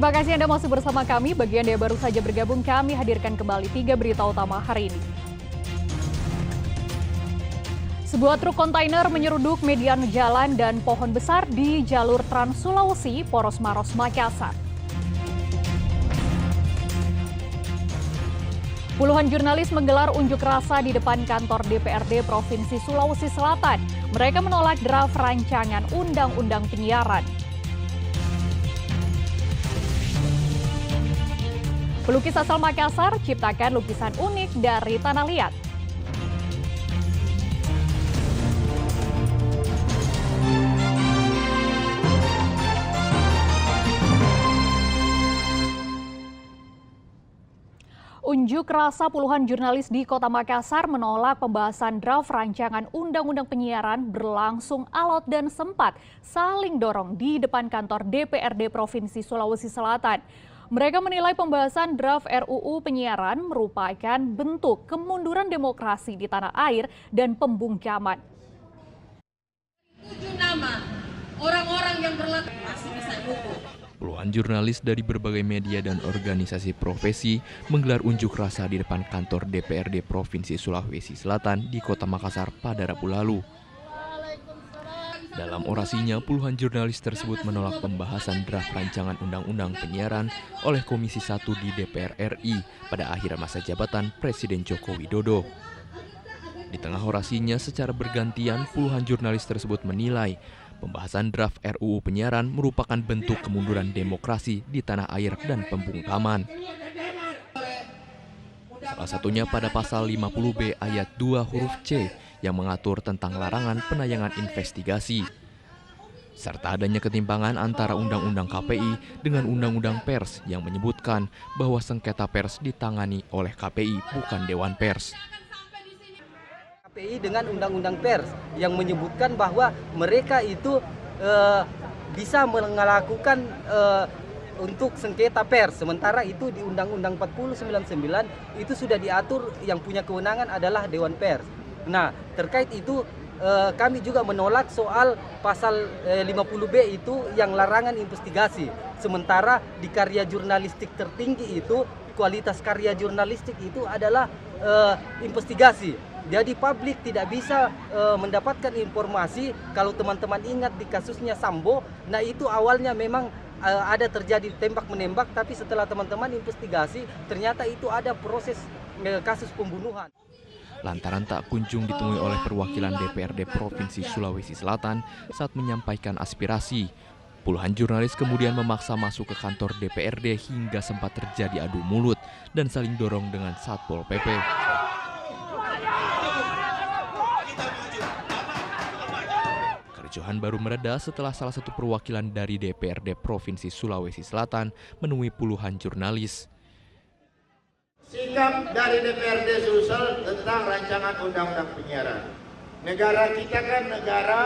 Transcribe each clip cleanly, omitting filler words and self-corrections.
Terima kasih Anda masih bersama kami. Bagi Anda yang baru saja bergabung, kami hadirkan kembali 3 berita utama hari ini. Sebuah truk kontainer menyeruduk median jalan dan pohon besar di jalur Trans Sulawesi, Poros Maros, Makassar. Puluhan jurnalis menggelar unjuk rasa di depan kantor DPRD Provinsi Sulawesi Selatan. Mereka menolak draft rancangan Undang-Undang Penyiaran. Pelukis asal Makassar ciptakan lukisan unik dari tanah liat. Unjuk rasa puluhan jurnalis di Kota Makassar menolak pembahasan draft rancangan Undang-Undang Penyiaran berlangsung alot dan sempat saling dorong di depan kantor DPRD Provinsi Sulawesi Selatan. Mereka menilai pembahasan draft RUU Penyiaran merupakan bentuk kemunduran demokrasi di tanah air dan pembungkaman. 7 nama orang-orang yang berlatar masih bisa dukung. Puluhan jurnalis dari berbagai media dan organisasi profesi menggelar unjuk rasa di depan kantor DPRD Provinsi Sulawesi Selatan di Kota Makassar pada Rabu lalu. Dalam orasinya, puluhan jurnalis tersebut menolak pembahasan draft rancangan Undang-Undang Penyiaran oleh Komisi 1 di DPR RI pada akhir masa jabatan Presiden Joko Widodo. Di tengah orasinya, secara bergantian puluhan jurnalis tersebut menilai pembahasan draft RUU Penyiaran merupakan bentuk kemunduran demokrasi di tanah air dan pembungkaman. Salah satunya pada pasal 50B ayat 2 huruf C yang mengatur tentang larangan penayangan investigasi, serta adanya ketimpangan antara Undang-Undang KPI dengan Undang-Undang Pers yang menyebutkan bahwa sengketa pers ditangani oleh KPI bukan Dewan Pers. KPI dengan Undang-Undang Pers yang menyebutkan bahwa mereka itu bisa melakukan untuk sengketa pers, sementara itu di Undang-Undang 4099 itu sudah diatur yang punya kewenangan adalah Dewan Pers. Nah, terkait itu kami juga menolak soal pasal 50B itu yang larangan investigasi. Sementara di karya jurnalistik tertinggi itu, kualitas karya jurnalistik itu adalah investigasi. Jadi publik tidak bisa mendapatkan informasi. Kalau teman-teman ingat di kasusnya Sambo, nah itu awalnya memang ada terjadi tembak-menembak, tapi setelah teman-teman investigasi ternyata itu ada proses kasus pembunuhan. Lantaran tak kunjung ditemui oleh perwakilan DPRD Provinsi Sulawesi Selatan saat menyampaikan aspirasi, puluhan jurnalis kemudian memaksa masuk ke kantor DPRD hingga sempat terjadi adu mulut dan saling dorong dengan Satpol PP. Kericuhan baru mereda setelah salah satu perwakilan dari DPRD Provinsi Sulawesi Selatan menemui puluhan jurnalis. Sikap dari DPRD Sulsel tentang rancangan Undang-Undang Penyiaran. Negara kita kan negara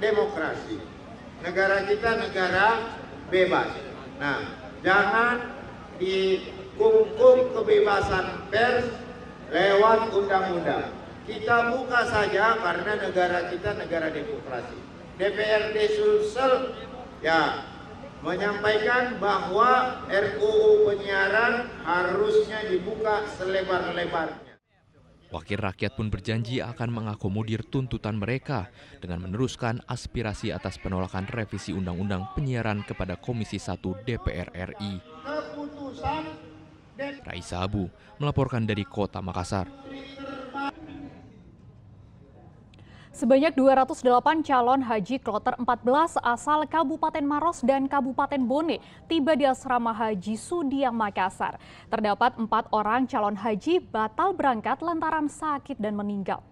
demokrasi. Negara kita negara bebas. Nah, jangan dikungkung kebebasan pers lewat undang-undang. Kita buka saja karena negara kita negara demokrasi. DPRD Sulsel menyampaikan bahwa RUU Penyiaran harusnya dibuka selebar-lebarnya. Wakil rakyat pun berjanji akan mengakomodir tuntutan mereka dengan meneruskan aspirasi atas penolakan revisi Undang-Undang Penyiaran kepada Komisi 1 DPR RI. Raisa Abu melaporkan dari Kota Makassar. Sebanyak 208 calon haji kloter 14 asal Kabupaten Maros dan Kabupaten Bone tiba di asrama haji Sudiang Makassar. Terdapat 4 orang calon haji batal berangkat lantaran sakit dan meninggal.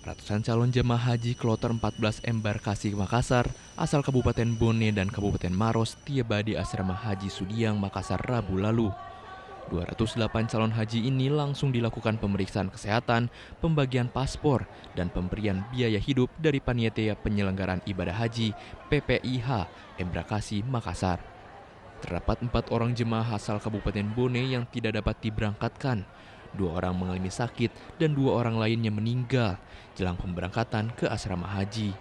Ratusan calon jemaah haji kloter 14 embarkasi Makassar asal Kabupaten Bone dan Kabupaten Maros tiba di asrama haji Sudiang Makassar Rabu lalu. 208 calon haji ini langsung dilakukan pemeriksaan kesehatan, pembagian paspor, dan pemberian biaya hidup dari Panitia Penyelenggaraan Ibadah Haji PPIH Embarkasi Makassar. Terdapat 4 orang jemaah asal Kabupaten Bone yang tidak dapat diberangkatkan. 2 orang mengalami sakit dan 2 orang lainnya meninggal jelang pemberangkatan ke asrama haji.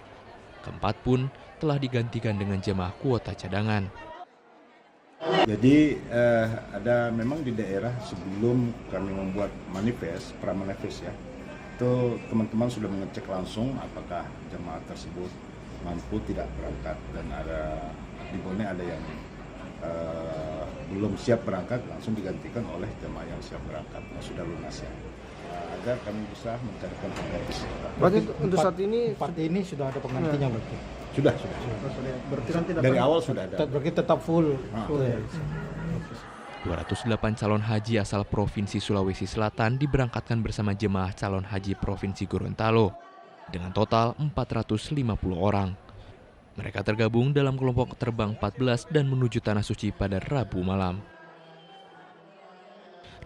Keempat pun telah digantikan dengan jemaah kuota cadangan. Jadi ada memang di daerah sebelum kami membuat pramanifest ya, itu teman-teman sudah mengecek langsung apakah jemaah tersebut mampu tidak berangkat, dan ada di Bone ada yang belum siap berangkat, langsung digantikan oleh jemaah yang siap berangkat, yang sudah lunas ya, agar kami bisa mencarikan pengganti. Berarti untuk saat ini empat ini sudah ada penggantinya berarti? Sudah. Berarti kan tidak Dari awal sudah ada. Berarti tetap full. Ya. 208 calon haji asal Provinsi Sulawesi Selatan diberangkatkan bersama jemaah calon haji Provinsi Gorontalo dengan total 450 orang. Mereka tergabung dalam kelompok terbang 14 dan menuju Tanah Suci pada Rabu malam.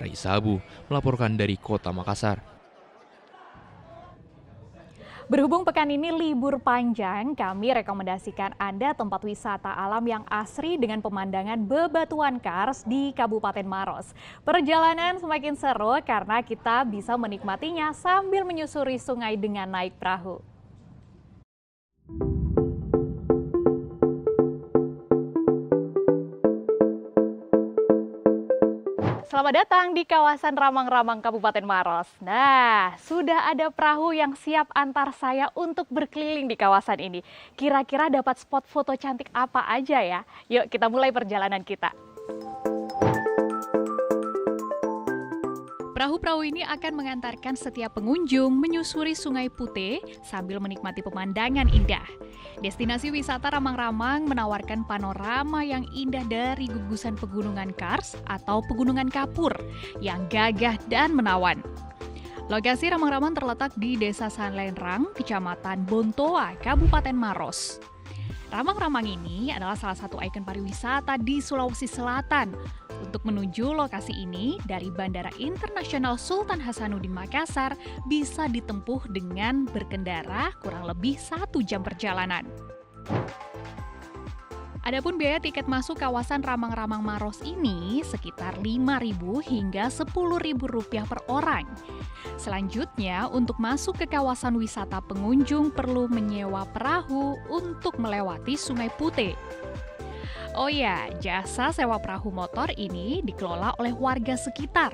Raisa Abu melaporkan dari Kota Makassar. Berhubung pekan ini libur panjang, kami rekomendasikan Anda tempat wisata alam yang asri dengan pemandangan bebatuan kars di Kabupaten Maros. Perjalanan semakin seru karena kita bisa menikmatinya sambil menyusuri sungai dengan naik perahu. Selamat datang di kawasan Ramang-Ramang Kabupaten Maros. Nah, sudah ada perahu yang siap antar saya untuk berkeliling di kawasan ini. Kira-kira dapat spot foto cantik apa aja ya? Yuk kita mulai perjalanan kita. Perahu-perahu ini akan mengantarkan setiap pengunjung menyusuri Sungai Putih sambil menikmati pemandangan indah. Destinasi wisata Ramang-Ramang menawarkan panorama yang indah dari gugusan pegunungan Kars atau pegunungan Kapur yang gagah dan menawan. Lokasi Ramang-Ramang terletak di Desa Sanlenrang, Kecamatan Bontoa, Kabupaten Maros. Ramang-Ramang ini adalah salah satu ikon pariwisata di Sulawesi Selatan. Untuk menuju lokasi ini, dari Bandara Internasional Sultan Hasanuddin Makassar bisa ditempuh dengan berkendara kurang lebih 1 jam perjalanan. Adapun biaya tiket masuk kawasan Ramang-Ramang Maros ini sekitar Rp5.000 hingga Rp10.000 per orang. Selanjutnya, untuk masuk ke kawasan wisata pengunjung perlu menyewa perahu untuk melewati Sungai Putih. Oh ya, jasa sewa perahu motor ini dikelola oleh warga sekitar.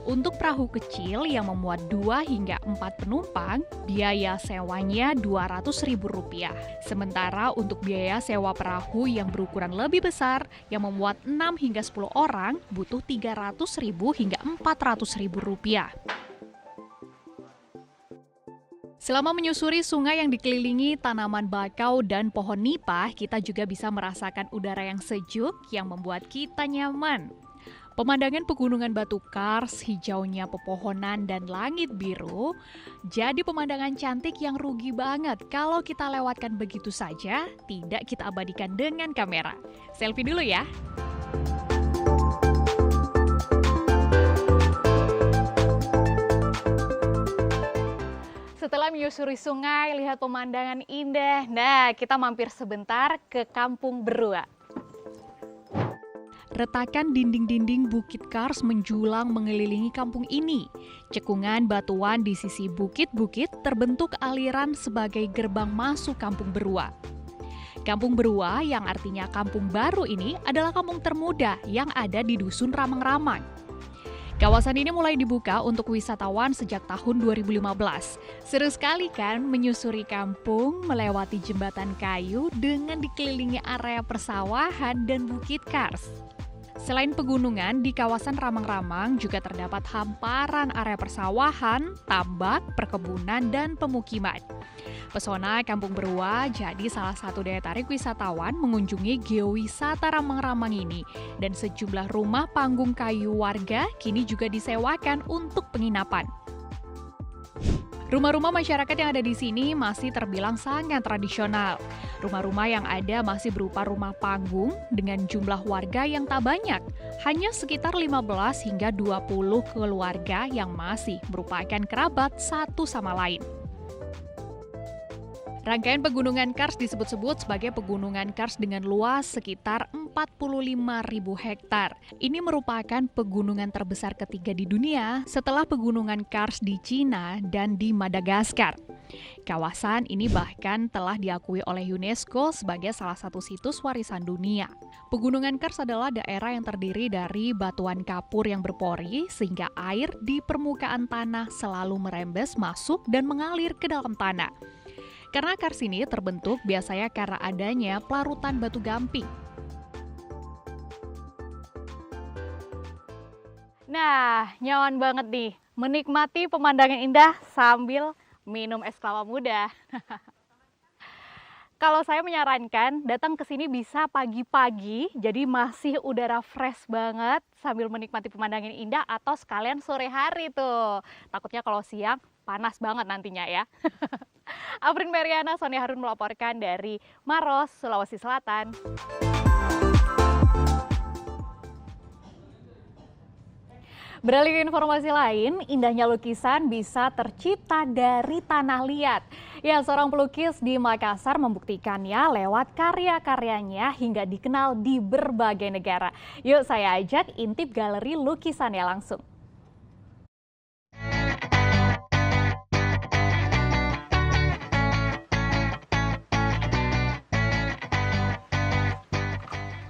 Untuk perahu kecil yang memuat 2 hingga 4 penumpang, biaya sewanya Rp200.000. Sementara untuk biaya sewa perahu yang berukuran lebih besar, yang memuat 6 hingga 10 orang, butuh Rp300.000 hingga Rp400.000. Selama menyusuri sungai yang dikelilingi tanaman bakau dan pohon nipah, kita juga bisa merasakan udara yang sejuk yang membuat kita nyaman. Pemandangan pegunungan batu kars, hijaunya pepohonan dan langit biru, jadi pemandangan cantik yang rugi banget kalau kita lewatkan begitu saja, tidak kita abadikan dengan kamera. Selfie dulu ya. Setelah menyusuri sungai, lihat pemandangan indah. Nah, kita mampir sebentar ke Kampung Berua. Retakan dinding-dinding Bukit Kars menjulang mengelilingi kampung ini. Cekungan batuan di sisi bukit-bukit terbentuk aliran sebagai gerbang masuk Kampung Berua. Kampung Berua yang artinya kampung baru ini adalah kampung termuda yang ada di Dusun Ramang-Ramang. Kawasan ini mulai dibuka untuk wisatawan sejak tahun 2015. Seru sekali kan menyusuri kampung, melewati jembatan kayu dengan dikelilingi area persawahan dan Bukit Kars. Selain pegunungan, di kawasan Ramang-Ramang juga terdapat hamparan area persawahan, tambak, perkebunan, dan pemukiman. Pesona Kampung Berua jadi salah satu daya tarik wisatawan mengunjungi geowisata Ramang-Ramang ini. Dan sejumlah rumah panggung kayu warga kini juga disewakan untuk penginapan. Rumah-rumah masyarakat yang ada di sini masih terbilang sangat tradisional. Rumah-rumah yang ada masih berupa rumah panggung dengan jumlah warga yang tak banyak. Hanya sekitar 15 hingga 20 keluarga yang masih merupakan kerabat satu sama lain. Rangkaian pegunungan Kars disebut-sebut sebagai pegunungan Kars dengan luas sekitar 45.000 hektar. Ini merupakan pegunungan terbesar ketiga di dunia setelah pegunungan Kars di Cina dan di Madagaskar. Kawasan ini bahkan telah diakui oleh UNESCO sebagai salah satu situs warisan dunia. Pegunungan Kars adalah daerah yang terdiri dari batuan kapur yang berpori sehingga air di permukaan tanah selalu merembes masuk dan mengalir ke dalam tanah. Karena kars ini terbentuk biasanya karena adanya pelarutan batu gamping. Nah, nyaman banget nih menikmati pemandangan indah sambil minum es kelapa muda. Kalau saya menyarankan datang ke sini bisa pagi-pagi, jadi masih udara fresh banget sambil menikmati pemandangan indah, atau sekalian sore hari tuh. Takutnya kalau siang panas banget nantinya ya. Afrin Meriana, Sony Harun melaporkan dari Maros, Sulawesi Selatan. Beralih ke informasi lain, indahnya lukisan bisa tercipta dari tanah liat. Ya, seorang pelukis di Makassar membuktikannya lewat karya-karyanya hingga dikenal di berbagai negara. Yuk saya ajak intip galeri lukisannya langsung.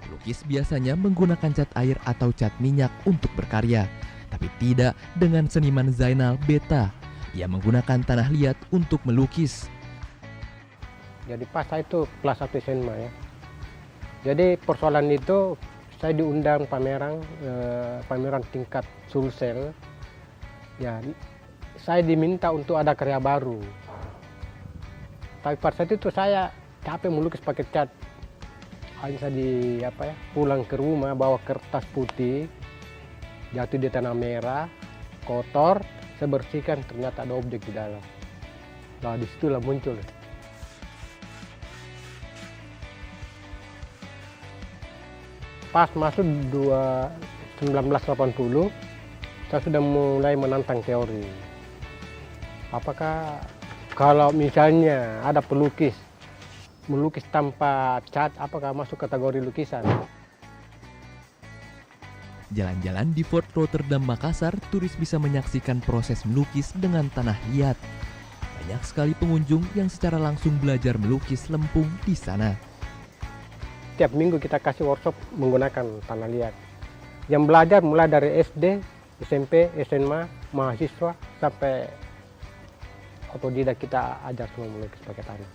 Pelukis biasanya menggunakan cat air atau cat minyak untuk berkarya. Tapi tidak dengan seniman Zainal Beta. Ia menggunakan tanah liat untuk melukis. Jadi pas saya itu kelas 1 SMA ya. Jadi persoalan itu saya diundang pameran tingkat Sulsel. Ya, saya diminta untuk ada karya baru. Tapi pada saat itu saya capek melukis pakai cat. Hanya saya pulang ke rumah bawa kertas putih. Jatuh di tanah merah, kotor, saya bersihkan, ternyata ada objek di dalam. Nah, disitulah muncul. Pas masuk 1980, saya sudah mulai menantang teori. Apakah kalau misalnya ada pelukis melukis tanpa cat, apakah masuk kategori lukisan? Jalan-jalan di Fort Rotterdam, Makassar, turis bisa menyaksikan proses melukis dengan tanah liat. Banyak sekali pengunjung yang secara langsung belajar melukis lempung di sana. Tiap minggu kita kasih workshop menggunakan tanah liat. Yang belajar mulai dari SD, SMP, SMA, mahasiswa, sampai otodidak kita ajar semua melukis pakai tanah.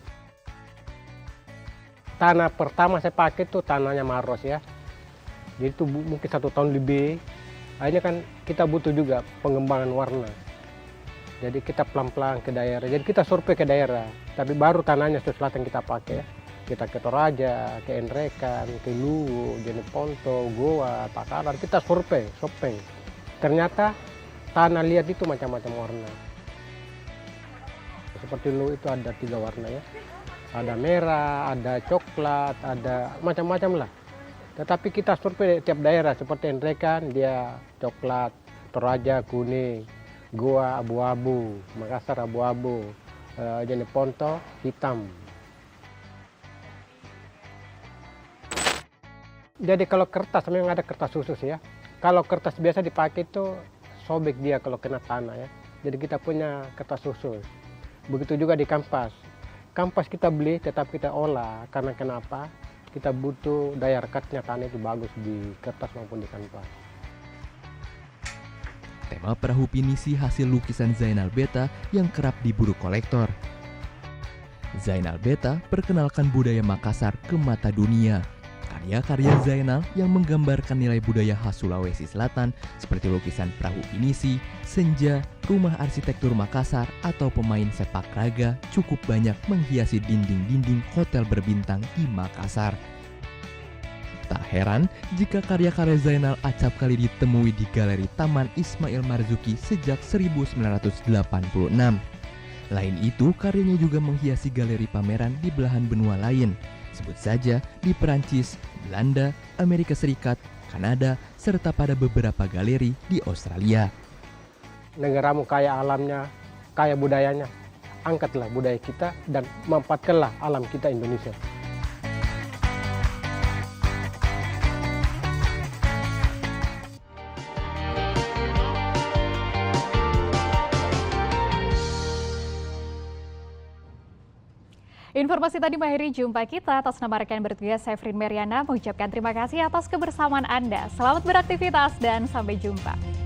Tanah pertama saya pakai itu tanahnya Maros ya. Jadi itu mungkin 1 tahun lebih. Akhirnya kan kita butuh juga pengembangan warna. Jadi kita pelan-pelan ke daerah. Jadi kita survei ke daerah. Tapi baru tanahnya selatan kita pakai. Kita ke Toraja, ke Enrekan, ke Luwu, Jeneponto, Goa, Takalar. Kita survei, shopping. Ternyata tanah liat itu macam-macam warna. Seperti Luwu itu ada 3 warna ya. Ada merah, ada coklat, ada macam-macam lah. Tetapi kita survei tiap daerah, seperti Enrekan dia coklat, Toraja kuning, Goa abu-abu, Makassar abu-abu, Jeneponto hitam. Jadi kalau kertas memang ada kertas khusus ya. Kalau kertas biasa dipakai itu sobek dia kalau kena tanah ya. Jadi kita punya kertas khusus. Begitu juga di kanvas. Kanvas kita beli tetap kita olah, karena kenapa? Kita butuh daya rekatnya tanah itu bagus di kertas maupun di kanvas. Tema perahu pinisi hasil lukisan Zainal Beta yang kerap diburu kolektor. Zainal Beta perkenalkan budaya Makassar ke mata dunia. Karya-karya Zainal yang menggambarkan nilai budaya khas Sulawesi Selatan seperti lukisan perahu pinisi, senja, rumah arsitektur Makassar, atau pemain sepak raga cukup banyak menghiasi dinding-dinding hotel berbintang di Makassar. Tak heran jika karya-karya Zainal acap kali ditemui di Galeri Taman Ismail Marzuki sejak 1986. Lain itu, karyanya juga menghiasi galeri pameran di belahan benua lain. Sebut saja di Perancis, Belanda, Amerika Serikat, Kanada, serta pada beberapa galeri di Australia. Negaramu kaya alamnya, kaya budayanya, angkatlah budaya kita dan manfaatkanlah alam kita Indonesia. Informasi tadi mengakhiri jumpa kita. Atas nama rekan bertugas, saya Frin Meriana mengucapkan terima kasih atas kebersamaan Anda. Selamat beraktivitas dan sampai jumpa.